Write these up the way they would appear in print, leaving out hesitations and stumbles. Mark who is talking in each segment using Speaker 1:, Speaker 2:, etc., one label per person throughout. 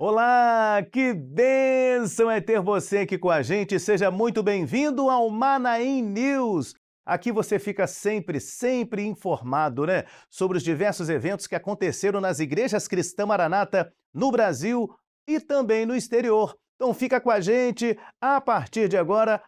Speaker 1: Olá, que bênção é ter você aqui com a gente. Seja muito bem-vindo ao Manaim News. Aqui você fica sempre informado, né, sobre os diversos eventos que aconteceram nas igrejas Cristã Maranata no Brasil e também no exterior. Então fica com a gente. A partir de agora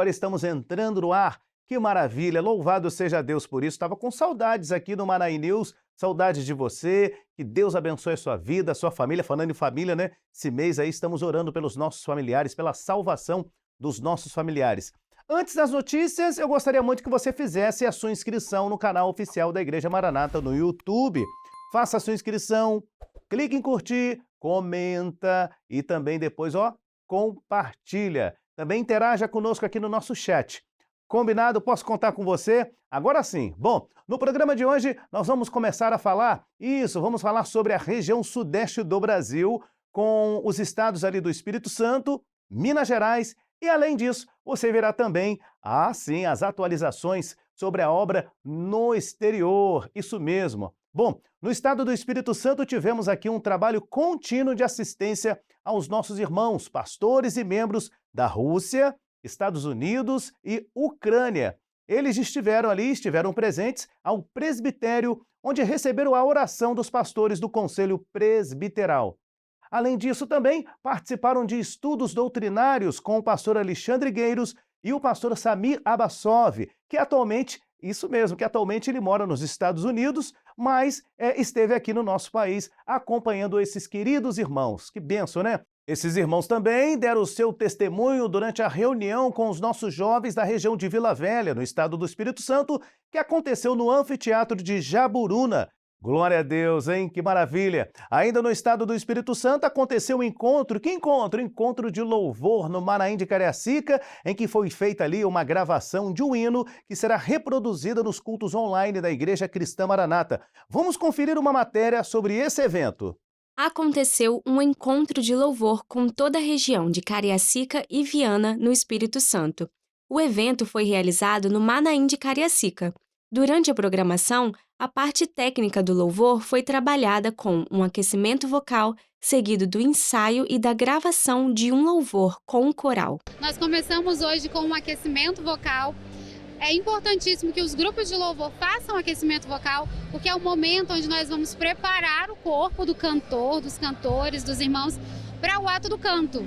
Speaker 1: estamos entrando no ar. Que maravilha, louvado seja Deus por isso. Estava com saudades aqui no Manaim News, saudades de você, que Deus abençoe a sua vida, a sua família. Falando em família, né? Esse mês aí estamos orando pelos nossos familiares, pela salvação dos nossos familiares. Antes das notícias, eu gostaria muito que você fizesse a sua inscrição no canal oficial da Igreja Maranata no YouTube. Faça a sua inscrição, clique em curtir, comenta e também depois, compartilha. Também interaja conosco aqui no nosso chat. Combinado? Posso contar com você? Agora sim. Bom, no programa de hoje nós vamos começar a falar vamos falar sobre a região sudeste do Brasil, com os estados ali do Espírito Santo, Minas Gerais e, além disso, você verá também, as atualizações sobre a obra no exterior. Isso mesmo. Bom, no estado do Espírito Santo tivemos aqui um trabalho contínuo de assistência aos nossos irmãos, pastores e membros da Rússia, Estados Unidos e Ucrânia. Eles estiveram presentes ao presbitério, onde receberam a oração dos pastores do Conselho Presbiteral. Além disso, também participaram de estudos doutrinários com o pastor Alexandre Gueiros e o pastor Samir Abassov, que atualmente ele mora nos Estados Unidos, mas esteve aqui no nosso país acompanhando esses queridos irmãos. Que bênção, né? Esses irmãos também deram o seu testemunho durante a reunião com os nossos jovens da região de Vila Velha, no estado do Espírito Santo, que aconteceu no anfiteatro de Jaburuna. Glória a Deus, hein? Que maravilha! Ainda no estado do Espírito Santo aconteceu um encontro. Que encontro? Encontro de louvor no Manaim de Cariacica, em que foi feita ali uma gravação de um hino que será reproduzida nos cultos online da Igreja Cristã Maranata. Vamos conferir uma matéria sobre esse evento.
Speaker 2: Aconteceu um encontro de louvor com toda a região de Cariacica e Viana, no Espírito Santo. O evento foi realizado no Manaim de Cariacica. Durante a programação, a parte técnica do louvor foi trabalhada com um aquecimento vocal, seguido do ensaio e da gravação de um louvor com um coral.
Speaker 3: Nós começamos hoje com um aquecimento vocal. É importantíssimo que os grupos de louvor façam aquecimento vocal, porque é o momento onde nós vamos preparar o corpo do cantor, dos cantores, dos irmãos, para o ato do canto.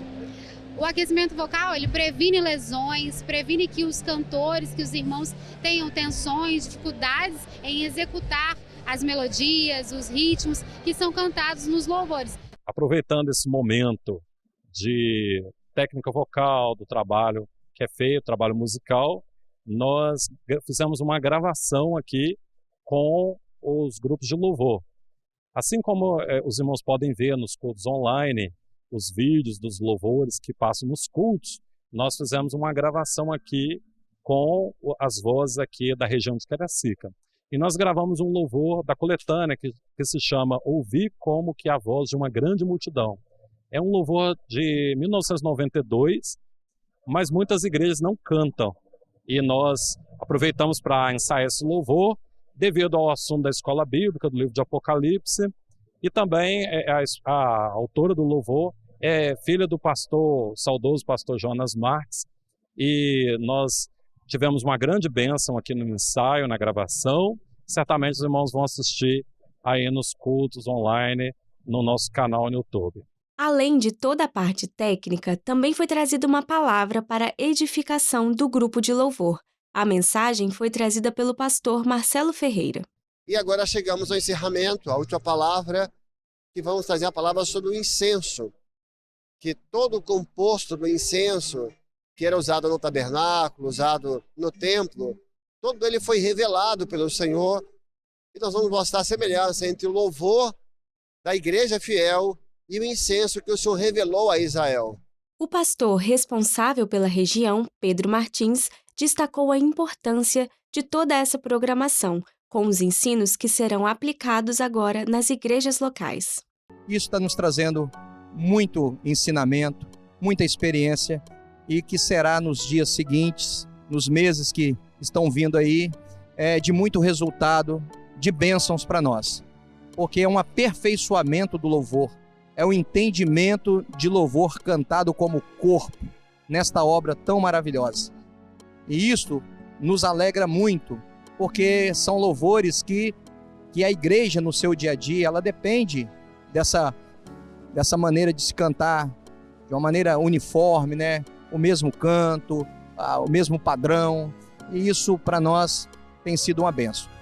Speaker 3: O aquecimento vocal, ele previne lesões, previne que os cantores, que os irmãos tenham tensões, dificuldades em executar as melodias, os ritmos que são cantados nos louvores.
Speaker 4: Aproveitando esse momento de técnica vocal, do trabalho que é feito, trabalho musical, nós fizemos uma gravação aqui com os grupos de louvor. Assim como os irmãos podem ver nos cultos online, os vídeos dos louvores que passam nos cultos, nós fizemos uma gravação aqui com as vozes aqui da região de Cariacica. E nós gravamos um louvor da coletânea que se chama Ouvir como que a voz de uma grande multidão. É um louvor de 1992, mas muitas igrejas não cantam. E nós aproveitamos para ensaiar esse louvor, devido ao assunto da escola bíblica, do livro de Apocalipse, e também a autora do louvor é filha do saudoso pastor Jonas Marques, e nós tivemos uma grande bênção aqui no ensaio, na gravação. Certamente os irmãos vão assistir aí nos cultos online, no nosso canal no YouTube.
Speaker 2: Além de toda a parte técnica, também foi trazida uma palavra para a edificação do grupo de louvor. A mensagem foi trazida pelo pastor Marcelo Ferreira.
Speaker 5: E agora chegamos ao encerramento, a última palavra, que vamos trazer a palavra sobre o incenso. Que todo o composto do incenso, que era usado no tabernáculo, usado no templo, todo ele foi revelado pelo Senhor. E nós vamos mostrar a semelhança entre o louvor da igreja fiel e o incenso que o Senhor revelou a Israel.
Speaker 2: O pastor responsável pela região, Pedro Martins, destacou a importância de toda essa programação, com os ensinos que serão aplicados agora nas igrejas locais.
Speaker 6: Isso está nos trazendo muito ensinamento, muita experiência, e que será nos dias seguintes, nos meses que estão vindo aí, de muito resultado, de bênçãos para nós. Porque é um aperfeiçoamento do louvor. é o entendimento de louvor cantado como corpo nesta obra tão maravilhosa. E isso nos alegra muito, porque são louvores que a igreja no seu dia a dia, ela depende dessa maneira de se cantar de uma maneira uniforme, né? O mesmo canto, o mesmo padrão, e isso para nós tem sido uma bênção.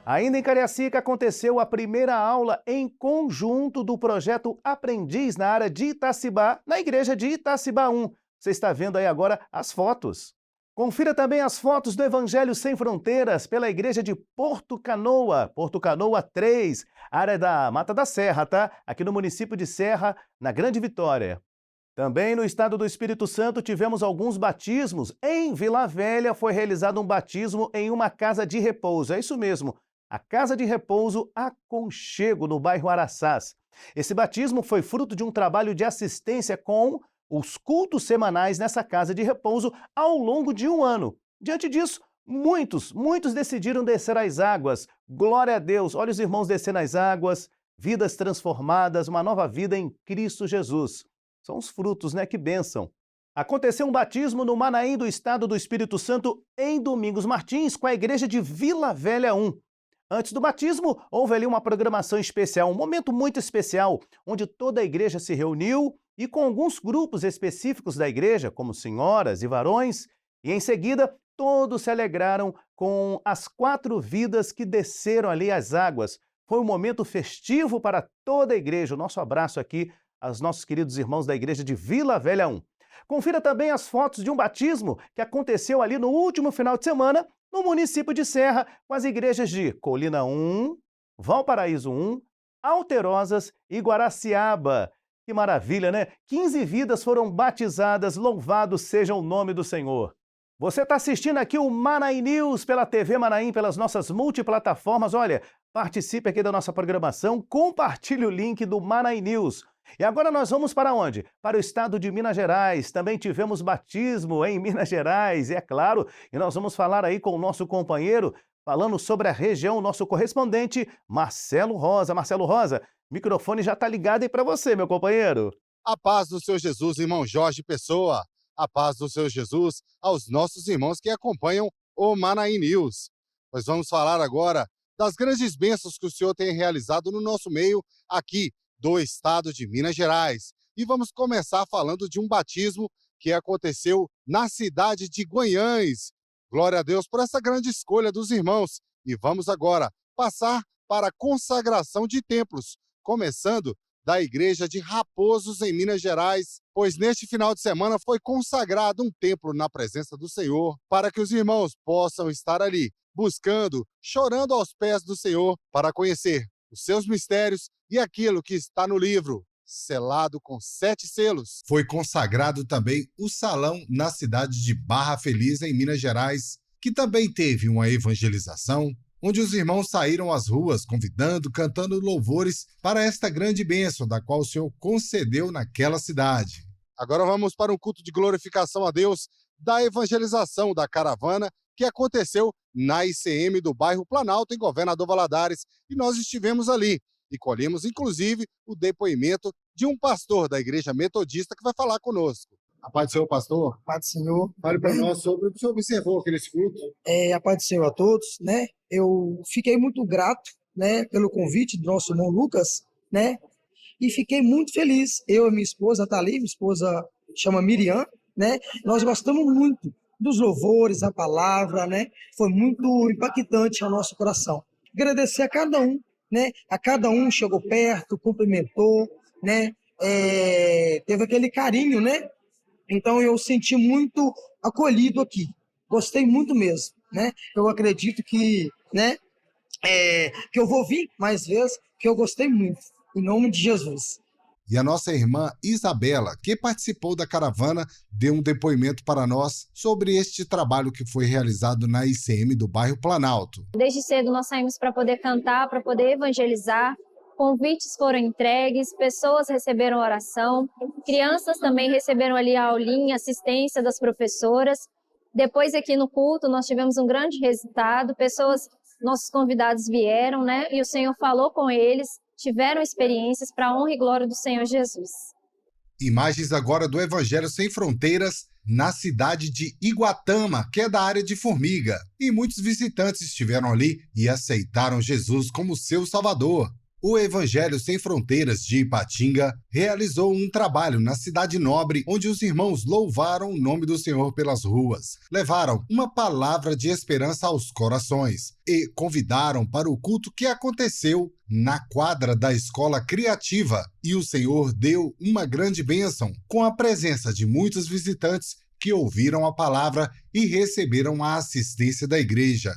Speaker 1: Ainda em Cariacica aconteceu a primeira aula em conjunto do projeto Aprendiz na área de Itacibá, na igreja de Itacibá 1. Você está vendo aí agora as fotos. Confira também as fotos do Evangelho Sem Fronteiras pela igreja de Porto Canoa 3, área da Mata da Serra, tá? Aqui no município de Serra, na Grande Vitória. Também no estado do Espírito Santo tivemos alguns batismos. Em Vila Velha foi realizado um batismo em uma casa de repouso. É isso mesmo, a Casa de Repouso Aconchego, no bairro Araçás. Esse batismo foi fruto de um trabalho de assistência com os cultos semanais nessa casa de repouso ao longo de um ano. Diante disso, muitos decidiram descer às águas. Glória a Deus! Olha os irmãos descendo às águas, vidas transformadas, uma nova vida em Cristo Jesus. São os frutos, né? Que bênção! Aconteceu um batismo no Manaim do estado do Espírito Santo em Domingos Martins com a igreja de Vila Velha 1. Antes do batismo, houve ali uma programação especial, um momento muito especial, onde toda a igreja se reuniu e com alguns grupos específicos da igreja, como senhoras e varões, e em seguida todos se alegraram com as 4 vidas que desceram ali às águas. Foi um momento festivo para toda a igreja. O nosso abraço aqui aos nossos queridos irmãos da igreja de Vila Velha 1. Confira também as fotos de um batismo que aconteceu ali no último final de semana, no município de Serra, com as igrejas de Colina 1, Valparaíso 1, Alterosas e Guaraciaba. Que maravilha, né? 15 vidas foram batizadas, louvado seja o nome do Senhor. Você está assistindo aqui o Manaim News pela TV Manaim, pelas nossas multiplataformas. Olha, participe aqui da nossa programação, compartilhe o link do Manaim News. E agora nós vamos para onde? Para o estado de Minas Gerais. Também tivemos batismo em Minas Gerais, é claro. E nós vamos falar aí com o nosso companheiro, falando sobre a região, nosso correspondente, Marcelo Rosa. Marcelo Rosa, o microfone já está ligado aí para você, meu companheiro.
Speaker 7: A paz do Senhor Jesus, irmão Jorge Pessoa. A paz do Senhor Jesus aos nossos irmãos que acompanham o Manaim News. Nós vamos falar agora das grandes bênçãos que o Senhor tem realizado no nosso meio aqui do estado de Minas Gerais. E vamos começar falando de um batismo que aconteceu na cidade de Guanhães. Glória a Deus por essa grande escolha dos irmãos. E vamos agora passar para a consagração de templos, começando da igreja de Raposos, em Minas Gerais, pois neste final de semana foi consagrado um templo na presença do Senhor, para que os irmãos possam estar ali, buscando, chorando aos pés do Senhor, para conhecer os seus mistérios e aquilo que está no livro, selado com 7 selos.
Speaker 8: Foi consagrado também o salão na cidade de Barra Feliz, em Minas Gerais, que também teve uma evangelização, onde os irmãos saíram às ruas convidando, cantando louvores para esta grande bênção, da qual o Senhor concedeu naquela cidade.
Speaker 7: Agora vamos para um culto de glorificação a Deus da evangelização da caravana que aconteceu na ICM do bairro Planalto, em Governador Valadares, e nós estivemos ali e colhemos, inclusive, o depoimento de um pastor da igreja metodista que vai falar conosco.
Speaker 9: A paz do Senhor, pastor.
Speaker 10: A paz do Senhor.
Speaker 9: Fale para nós sobre o que o senhor observou aqui nesse culto.
Speaker 10: A paz do Senhor a todos, né? Eu fiquei muito grato, né, pelo convite do nosso irmão Lucas, né? E fiquei muito feliz. Eu e minha esposa tá ali, minha esposa chama Miriam, né? Nós gostamos muito dos louvores, a palavra, né? Foi muito impactante ao nosso coração. Agradecer a cada um, né? A cada um chegou perto, cumprimentou, né? Teve aquele carinho, né? Então eu senti muito acolhido aqui. Gostei muito mesmo. né? Eu acredito que, né, que eu vou vir mais vezes, que eu gostei muito, em nome de Jesus.
Speaker 8: E a nossa irmã Isabela, que participou da caravana, deu um depoimento para nós sobre este trabalho que foi realizado na ICM do bairro Planalto.
Speaker 11: Desde cedo nós saímos para poder cantar, para poder evangelizar. Convites foram entregues, pessoas receberam oração, crianças também receberam ali a aulinha, assistência das professoras. Depois aqui no culto nós tivemos um grande resultado, nossos convidados vieram, né? E o Senhor falou com eles, tiveram experiências para a honra e glória do Senhor Jesus.
Speaker 8: Imagens agora do Evangelho Sem Fronteiras na cidade de Iguatama, que é da área de Formiga. E muitos visitantes estiveram ali e aceitaram Jesus como seu Salvador. O Evangelho Sem Fronteiras de Ipatinga realizou um trabalho na cidade nobre, onde os irmãos louvaram o nome do Senhor pelas ruas, levaram uma palavra de esperança aos corações e convidaram para o culto que aconteceu na quadra da Escola Criativa. E o Senhor deu uma grande bênção, com a presença de muitos visitantes que ouviram a palavra e receberam a assistência da igreja.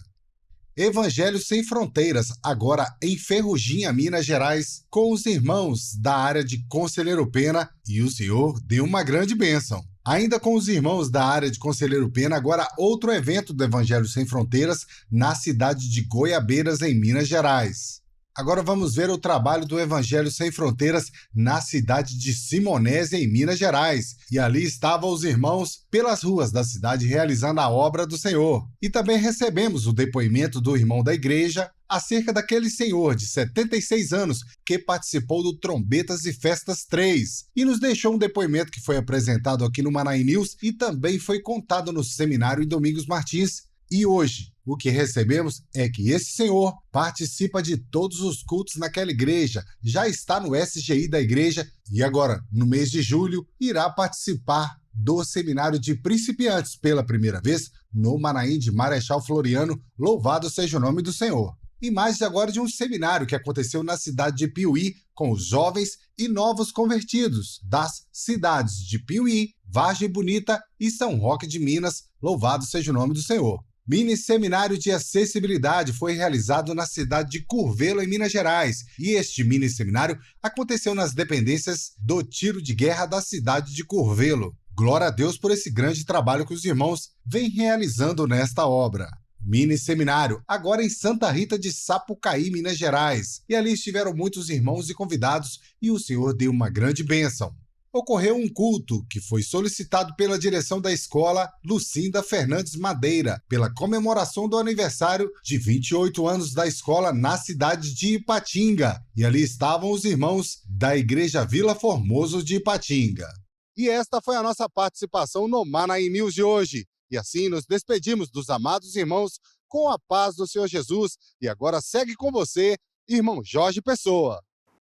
Speaker 8: Evangelho Sem Fronteiras, agora em Ferrugem, Minas Gerais, com os irmãos da área de Conselheiro Pena, e o Senhor deu uma grande bênção. Ainda com os irmãos da área de Conselheiro Pena, agora outro evento do Evangelho Sem Fronteiras na cidade de Goiabeiras, em Minas Gerais. Agora vamos ver o trabalho do Evangelho Sem Fronteiras na cidade de Simonésia, em Minas Gerais. E ali estavam os irmãos pelas ruas da cidade realizando a obra do Senhor. E também recebemos o depoimento do irmão da igreja acerca daquele senhor de 76 anos que participou do Trombetas e Festas 3 e nos deixou um depoimento que foi apresentado aqui no Manaim News e também foi contado no seminário em Domingos Martins. E hoje, o que recebemos é que esse senhor participa de todos os cultos naquela igreja, já está no SGI da igreja e agora, no mês de julho, irá participar do seminário de principiantes pela primeira vez no Manaim de Marechal Floriano. Louvado seja o nome do Senhor. Imagens agora de um seminário que aconteceu na cidade de Piuí com os jovens e novos convertidos das cidades de Piuí, Vargem Bonita e São Roque de Minas. Louvado seja o nome do Senhor. Mini Seminário de Acessibilidade foi realizado na cidade de Curvelo, em Minas Gerais, e este mini seminário aconteceu nas dependências do Tiro de Guerra da cidade de Curvelo. Glória a Deus por esse grande trabalho que os irmãos vêm realizando nesta obra. Mini Seminário, agora em Santa Rita de Sapucaí, Minas Gerais, e ali estiveram muitos irmãos e convidados, e o Senhor deu uma grande bênção. Ocorreu um culto que foi solicitado pela direção da escola Lucinda Fernandes Madeira, pela comemoração do aniversário de 28 anos da escola na cidade de Ipatinga. E ali estavam os irmãos da Igreja Vila Formoso de Ipatinga.
Speaker 7: E esta foi a nossa participação no Manaim News de hoje. E assim nos despedimos dos amados irmãos com a paz do Senhor Jesus. E agora segue com você, irmão Jorge Pessoa.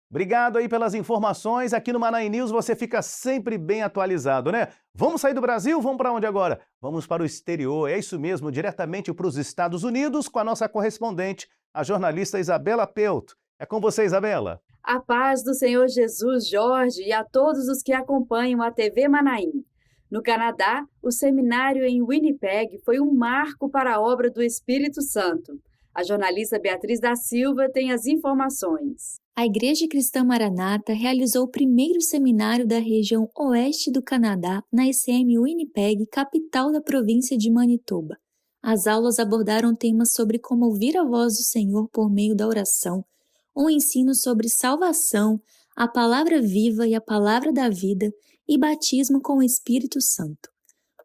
Speaker 1: Obrigado aí pelas informações. Aqui no Manaim News você fica sempre bem atualizado, né? Vamos sair do Brasil? Vamos para onde agora? Vamos para o exterior. É isso mesmo, diretamente para os Estados Unidos com a nossa correspondente, a jornalista Isabela Peuto. É com você, Isabela.
Speaker 12: A paz do Senhor Jesus, Jorge, e a todos os que acompanham a TV Manaim. No Canadá, o seminário em Winnipeg foi um marco para a obra do Espírito Santo. A jornalista Beatriz da Silva tem as informações.
Speaker 13: A Igreja Cristã Maranata realizou o primeiro seminário da região oeste do Canadá na ICM Winnipeg, capital da província de Manitoba. As aulas abordaram temas sobre como ouvir a voz do Senhor por meio da oração, um ensino sobre salvação, a palavra viva e a palavra da vida e batismo com o Espírito Santo.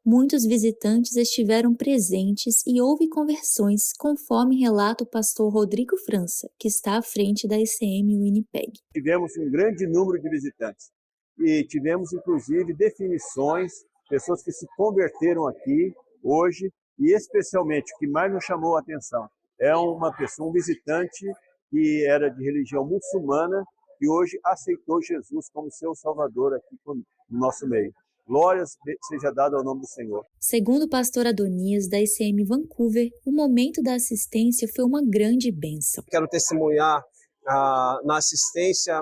Speaker 13: Muitos visitantes estiveram presentes e houve conversões, conforme relata o pastor Rodrigo França, que está à frente da ICM Winnipeg.
Speaker 14: Tivemos um grande número de visitantes e tivemos, inclusive, definições, pessoas que se converteram aqui hoje e, especialmente, o que mais nos chamou a atenção é uma pessoa, um visitante que era de religião muçulmana e hoje aceitou Jesus como seu Salvador aqui no nosso meio. Glórias seja dada ao nome do Senhor.
Speaker 13: Segundo o pastor Adonias, da ICM Vancouver, o momento da assistência foi uma grande bênção.
Speaker 15: Quero testemunhar na assistência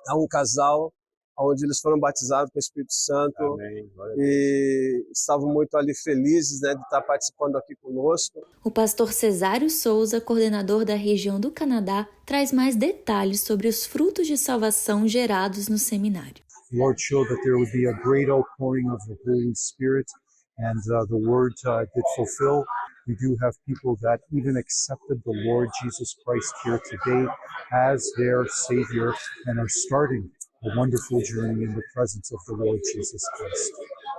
Speaker 15: a um casal onde eles foram batizados com o Espírito Santo.
Speaker 14: Amém.
Speaker 15: E estavam muito ali felizes, né, de estar participando aqui conosco.
Speaker 13: O pastor Cesário Souza, coordenador da região do Canadá, traz mais detalhes sobre os frutos de salvação gerados no seminário.
Speaker 16: The Lord showed that there would be a great outpouring of the Holy Spirit, and the word did fulfill. We do have people that even accepted the Lord Jesus Christ here today as their Savior and are starting a wonderful journey in the presence of the Lord Jesus Christ.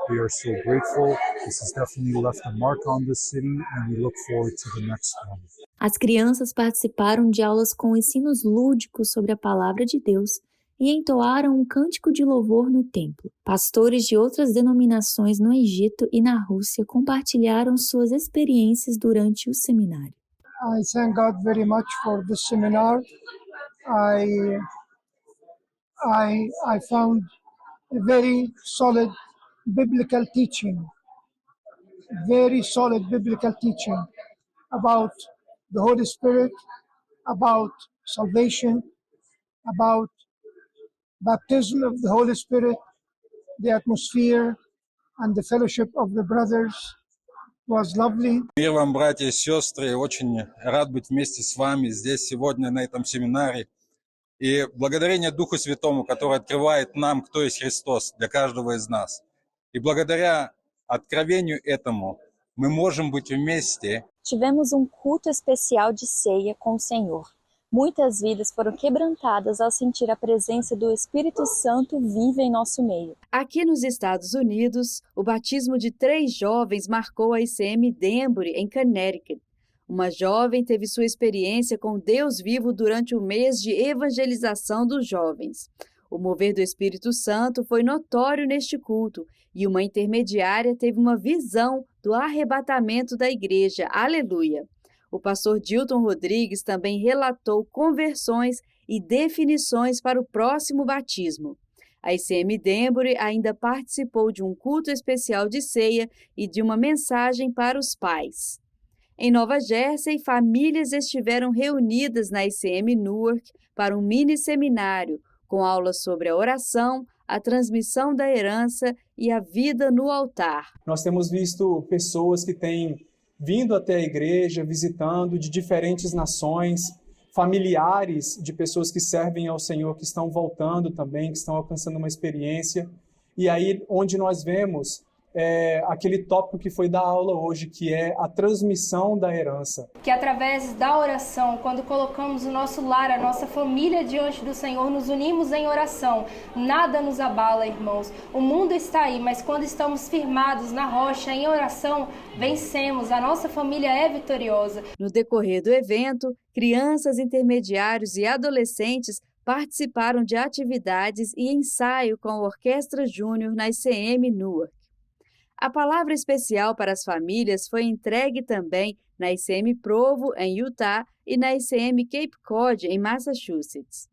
Speaker 16: We are so grateful. This has definitely left a mark on this city, and we look forward to the next one.
Speaker 13: As crianças participaram de aulas com ensinos lúdicos sobre a palavra de Deus e entoaram um cântico de louvor no templo. Pastores de outras denominações no Egito e na Rússia compartilharam suas experiências durante o seminário.
Speaker 17: I thank God very much for this seminar. I found a very solid biblical teaching, about the Holy Spirit, about salvation, about baptism of the Holy Spirit, the atmosphere and the fellowship of the brothers was lovely.
Speaker 18: Мир вам, братья и сестры, очень рад быть вместе с вами здесь сегодня на этом семинаре. И благодарение Духу Святому, который открывает нам, кто есть Христос для каждого из нас. И благодаря откровению этому мы можем быть вместе.
Speaker 19: Tivemos culto especial de ceia com o Senhor. Muitas vidas foram quebrantadas ao sentir a presença do Espírito Santo viva em nosso meio.
Speaker 12: Aqui nos Estados Unidos, o batismo de 3 jovens marcou a ICM Danbury, em Connecticut. Uma jovem teve sua experiência com Deus vivo durante o mês de evangelização dos jovens. O mover do Espírito Santo foi notório neste culto e uma intermediária teve uma visão do arrebatamento da igreja. Aleluia! O pastor Dilton Rodrigues também relatou conversões e definições para o próximo batismo. A ICM Danbury ainda participou de um culto especial de ceia e de uma mensagem para os pais. Em Nova Jersey, famílias estiveram reunidas na ICM Newark para um mini-seminário, com aulas sobre a oração, a transmissão da herança e a vida no altar.
Speaker 20: Nós temos visto pessoas que têm vindo até a igreja, visitando de diferentes nações, familiares de pessoas que servem ao Senhor, que estão voltando também, que estão alcançando uma experiência. E aí, onde nós vemos aquele tópico que foi da aula hoje, que é a transmissão da herança.
Speaker 21: Que através da oração, quando colocamos o nosso lar, a nossa família diante do Senhor, nos unimos em oração, nada nos abala, irmãos. O mundo está aí, mas quando estamos firmados na rocha, em oração, vencemos. A nossa família é vitoriosa.
Speaker 12: No decorrer do evento, crianças, intermediários e adolescentes participaram de atividades e ensaio com a Orquestra Júnior na ICM Newark. A palavra especial para as famílias foi entregue também na ICM Provo, em Utah, e na ICM Cape Cod, em Massachusetts.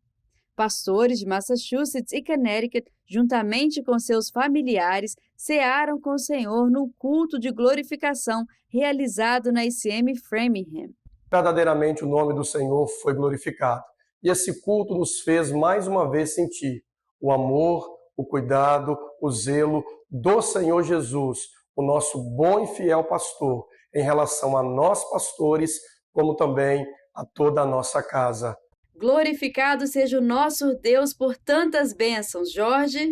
Speaker 12: Pastores de Massachusetts e Connecticut, juntamente com seus familiares, cearam com o Senhor no culto de glorificação realizado na ICM Framingham.
Speaker 22: Verdadeiramente o nome do Senhor foi glorificado. E esse culto nos fez mais uma vez sentir o amor, o cuidado, o zelo do Senhor Jesus, o nosso bom e fiel pastor, em relação a nós pastores, como também a toda a nossa casa.
Speaker 12: Glorificado seja o nosso Deus por tantas bênçãos, Jorge.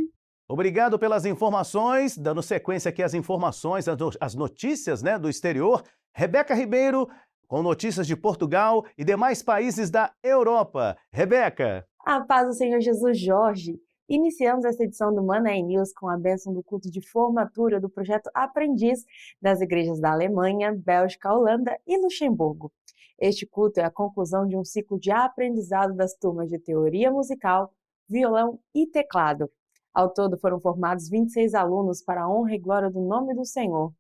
Speaker 1: Obrigado pelas informações, dando sequência aqui às informações, as notícias, do exterior. Rebeca Ribeiro, com notícias de Portugal e demais países da Europa. Rebeca.
Speaker 23: A paz do Senhor Jesus, Jorge. Iniciamos esta edição do Manaim News com a bênção do culto de formatura do projeto Aprendiz das igrejas da Alemanha, Bélgica, Holanda e Luxemburgo. Este culto é a conclusão de um ciclo de aprendizado das turmas de teoria musical, violão e teclado. Ao todo foram formados 26 alunos para a honra e glória do nome do Senhor.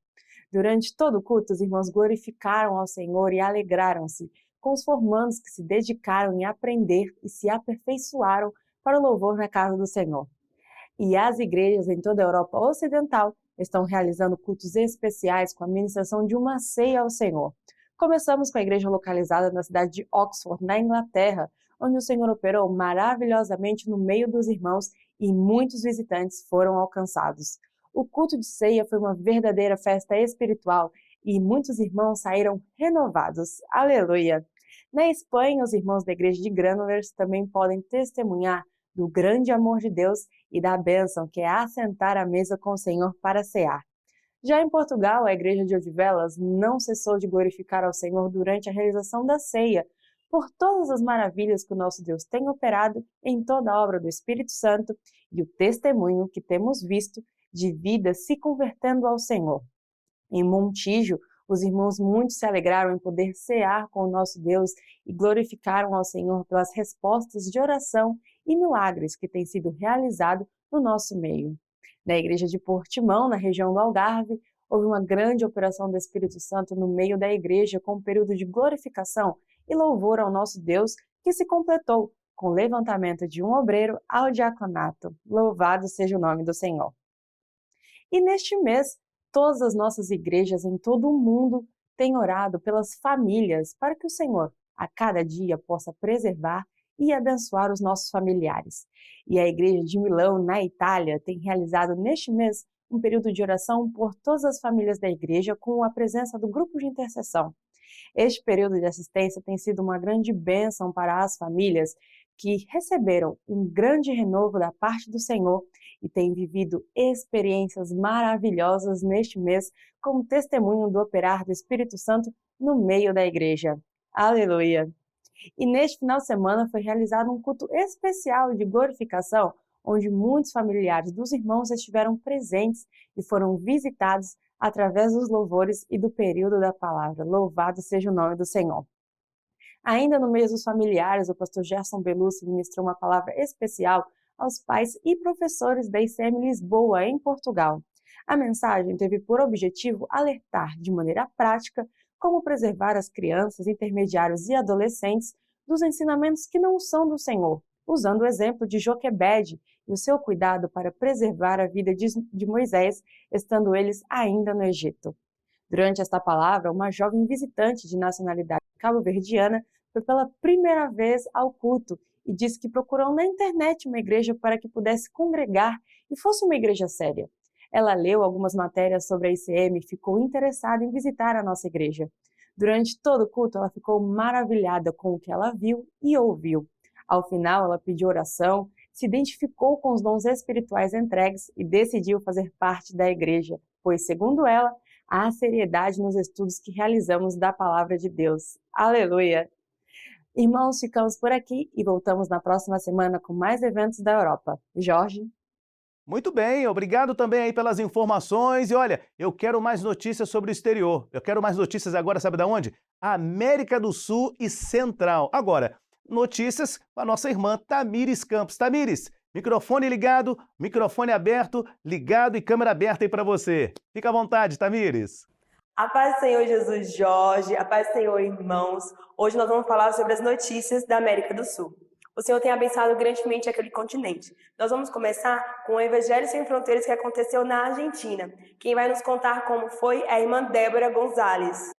Speaker 23: Durante todo o culto, os irmãos glorificaram ao Senhor e alegraram-se com os formandos que se dedicaram em aprender e se aperfeiçoaram para o louvor na casa do Senhor. E as igrejas em toda a Europa Ocidental estão realizando cultos especiais com a ministração de uma ceia ao Senhor. Começamos com a igreja localizada na cidade de Oxford, na Inglaterra, onde o Senhor operou maravilhosamente no meio dos irmãos e muitos visitantes foram alcançados. O culto de ceia foi uma verdadeira festa espiritual e muitos irmãos saíram renovados. Aleluia! Na Espanha, os irmãos da igreja de Granollers também podem testemunhar do grande amor de Deus e da bênção que é assentar à mesa com o Senhor para cear. Já em Portugal, a igreja de Odivelas não cessou de glorificar ao Senhor durante a realização da ceia, por todas as maravilhas que o nosso Deus tem operado em toda a obra do Espírito Santo e o testemunho que temos visto de vidas se convertendo ao Senhor. Em Montijo, os irmãos muito se alegraram em poder cear com o nosso Deus e glorificaram ao Senhor pelas respostas de oração e milagres que têm sido realizados no nosso meio. Na igreja de Portimão, na região do Algarve, houve uma grande operação do Espírito Santo no meio da igreja com um período de glorificação e louvor ao nosso Deus que se completou com o levantamento de um obreiro ao diaconato. Louvado seja o nome do Senhor. E neste mês, todas as nossas igrejas em todo o mundo têm orado pelas famílias para que o Senhor, a cada dia, possa preservar e abençoar os nossos familiares. E a igreja de Milão, na Itália, tem realizado neste mês um período de oração por todas as famílias da igreja com a presença do grupo de intercessão. Este período de assistência tem sido uma grande bênção para as famílias que receberam um grande renovo da parte do Senhor e têm vivido experiências maravilhosas neste mês como testemunho do operar do Espírito Santo no meio da igreja. Aleluia! E neste final de semana foi realizado um culto especial de glorificação, onde muitos familiares dos irmãos estiveram presentes e foram visitados através dos louvores e do período da palavra. Louvado seja o nome do Senhor. Ainda no mês dos familiares, o pastor Gerson Belucci ministrou uma palavra especial aos pais e professores da ICM Lisboa, em Portugal. A mensagem teve por objetivo alertar de maneira prática como preservar as crianças, intermediários e adolescentes dos ensinamentos que não são do Senhor, usando o exemplo de Joquebede e o seu cuidado para preservar a vida de Moisés, estando eles ainda no Egito. Durante esta palavra, uma jovem visitante de nacionalidade cabo-verdiana foi pela primeira vez ao culto e disse que procurou na internet uma igreja para que pudesse congregar e fosse uma igreja séria. Ela leu algumas matérias sobre a ICM e ficou interessada em visitar a nossa igreja. Durante todo o culto, ela ficou maravilhada com o que ela viu e ouviu. Ao final, ela pediu oração, se identificou com os dons espirituais entregues e decidiu fazer parte da igreja, pois, segundo ela, há seriedade nos estudos que realizamos da Palavra de Deus. Aleluia! Irmãos, ficamos por aqui e voltamos na próxima semana com mais eventos da Europa. Jorge?
Speaker 1: Muito bem, obrigado também aí pelas informações. E olha, eu quero mais notícias sobre o exterior. Eu quero mais notícias agora, sabe de onde? América do Sul e Central. Agora, notícias com a nossa irmã Tamires Campos. Tamires, microfone ligado, microfone aberto, ligado e câmera aberta aí para você. Fica à vontade, Tamires.
Speaker 3: A paz do Senhor Jesus, Jorge, a paz do Senhor, irmãos. Hoje nós vamos falar sobre as notícias da América do Sul. O Senhor tem abençoado grandemente aquele continente. Nós vamos começar com o Evangelho Sem Fronteiras que aconteceu na Argentina. Quem vai nos contar como foi é a irmã Débora González.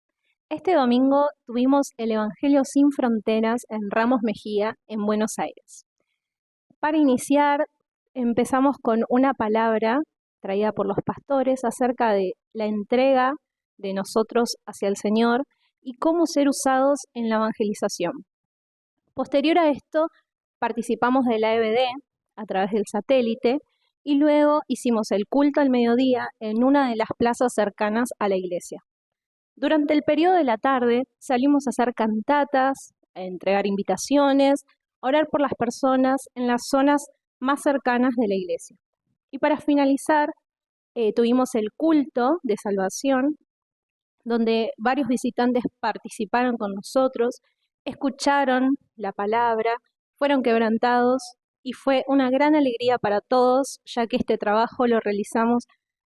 Speaker 4: Este domingo tuvimos el Evangelio Sin Fronteras en Ramos Mejía, en Buenos Aires. Para iniciar, empezamos con una palabra traída por los pastores acerca de la entrega de nosotros hacia el Señor y cómo ser usados en la evangelización. Posterior a esto, participamos de la EBD a través del satélite y luego hicimos el culto al mediodía en una de las plazas cercanas a la iglesia. Durante el periodo de la tarde salimos a hacer cantatas, a entregar invitaciones, a orar por las personas en las zonas más cercanas de la iglesia. Y para finalizar, tuvimos el culto de salvación, donde varios visitantes participaron con nosotros, escucharon la palabra, fueron quebrantados y fue una gran alegría para todos, ya que este trabajo lo realizamos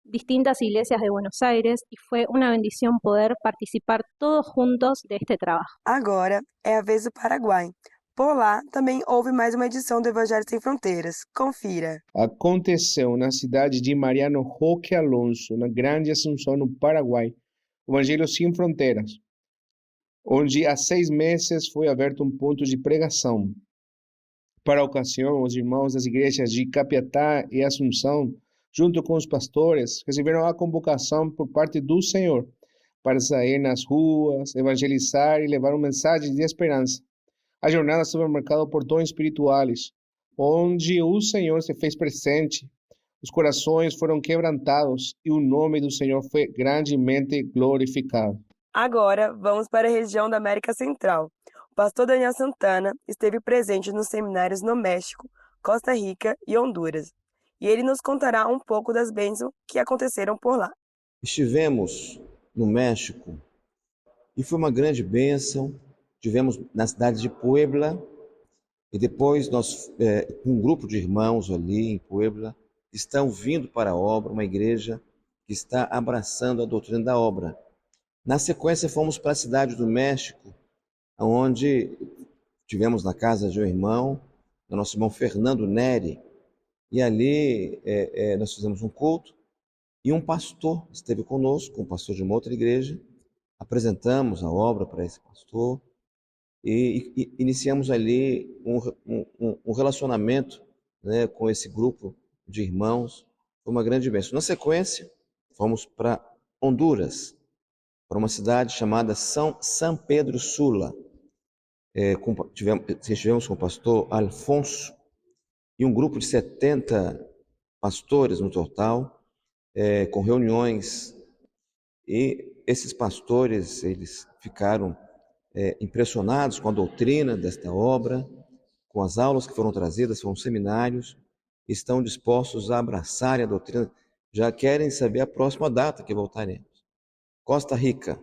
Speaker 4: distintas iglesias de Buenos Aires y fue una bendición poder participar todos juntos de este trabajo.
Speaker 3: Agora é a vez do Paraguai. Por lá também houve mais uma edição do Evangelho Sem Fronteiras. Confira.
Speaker 5: Aconteceu na cidade de Mariano Roque Alonso, na Grande Assunção, no Paraguai, o Evangelho Sem Fronteiras, onde há 6 meses foi aberto um ponto de pregação. Para a ocasião, os irmãos das igrejas de Capiatá e Assunção, junto com os pastores, receberam a convocação por parte do Senhor para sair nas ruas, evangelizar e levar uma mensagem de esperança. A jornada estava marcada por dons espirituais, onde o Senhor se fez presente, os corações foram quebrantados e o nome do Senhor foi grandemente glorificado.
Speaker 3: Agora, vamos para a região da América Central. O pastor Daniel Santana esteve presente nos seminários no México, Costa Rica e Honduras. E ele nos contará um pouco das bênçãos que aconteceram por lá.
Speaker 2: Estivemos no México e foi uma grande bênção. Estivemos na cidade de Puebla e depois nós, um grupo de irmãos ali em Puebla, estão vindo para a obra, uma igreja que está abraçando a doutrina da obra. Na sequência, fomos para a cidade do México, onde tivemos na casa de um irmão, do nosso irmão Fernando Neri, e ali nós fizemos um culto, e um pastor esteve conosco, um pastor de uma outra igreja, apresentamos a obra para esse pastor, e iniciamos ali um relacionamento, né, com esse grupo de irmãos. Foi uma grande bênção. Na sequência, fomos para Honduras, para uma cidade chamada San Pedro Sula. Estivemos com o pastor Alfonso e um grupo de 70 pastores no total, com reuniões. E esses pastores, eles ficaram impressionados com a doutrina desta obra, com as aulas que foram trazidas, foram seminários, estão dispostos a abraçar a doutrina, já querem saber a próxima data que voltaremos. Costa Rica.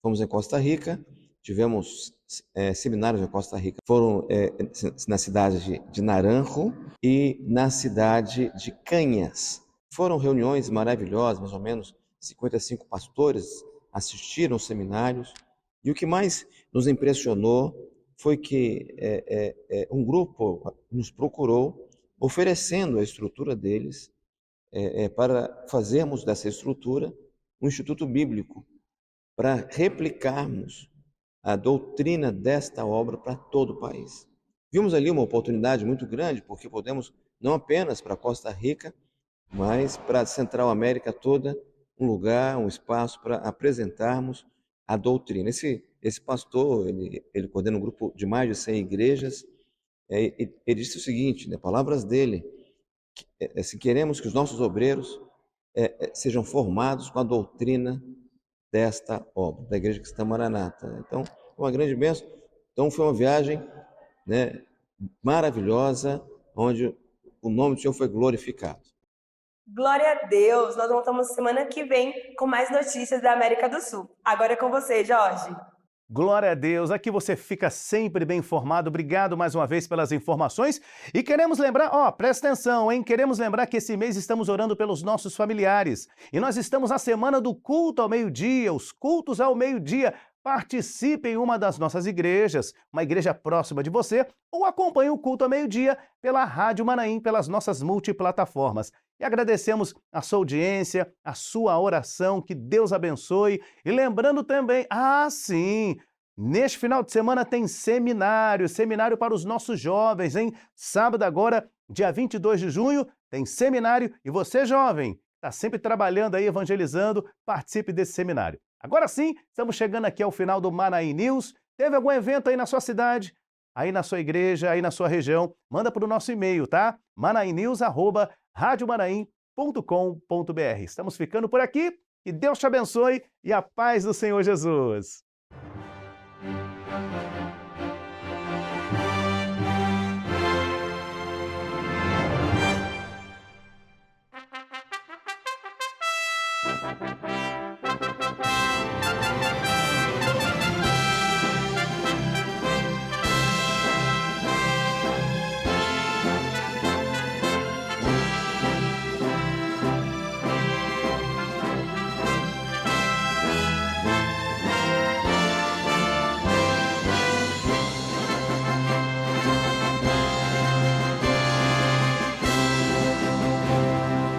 Speaker 2: Fomos em Costa Rica, tivemos seminários em Costa Rica. Foram na cidade de Naranjo e na cidade de Canhas. Foram reuniões maravilhosas, mais ou menos 55 pastores assistiram aos seminários. E o que mais nos impressionou foi que um grupo nos procurou oferecendo a estrutura deles para fazermos dessa estrutura um instituto bíblico, para replicarmos a doutrina desta obra para todo o país. Vimos ali uma oportunidade muito grande, porque podemos, não apenas para Costa Rica, mas para a Central América toda, um lugar, um espaço para apresentarmos a doutrina. Esse pastor, ele coordena um grupo de mais de 100 igrejas. Ele disse o seguinte, né, palavras dele, se queremos que os nossos obreiros sejam formados com a doutrina desta obra, da Igreja Cristã Maranata. Então, foi uma grande bênção. Então, foi uma viagem, né, maravilhosa, onde o nome do Senhor foi glorificado.
Speaker 3: Glória a Deus! Nós voltamos semana que vem com mais notícias da América do Sul. Agora é com você, Jorge.
Speaker 1: Glória a Deus, aqui você fica sempre bem informado. Obrigado mais uma vez pelas informações. E queremos lembrar, presta atenção, hein? Queremos lembrar que esse mês estamos orando pelos nossos familiares. E nós estamos na semana do culto ao meio-dia, os cultos ao meio-dia. Participe em uma das nossas igrejas, uma igreja próxima de você, ou acompanhe o culto ao meio-dia pela Rádio Manaim, pelas nossas multiplataformas. E agradecemos a sua audiência, a sua oração, que Deus abençoe. E lembrando também, sim, neste final de semana tem seminário para os nossos jovens, hein? Sábado agora, dia 22 de junho, tem seminário e você, jovem, está sempre trabalhando aí, evangelizando, participe desse seminário. Agora sim, estamos chegando aqui ao final do Manaim News. Teve algum evento aí na sua cidade, aí na sua igreja, aí na sua região? Manda para o nosso e-mail, tá? manaimnews@radiomanaim.com.br. Estamos ficando por aqui. Que Deus te abençoe e a paz do Senhor Jesus.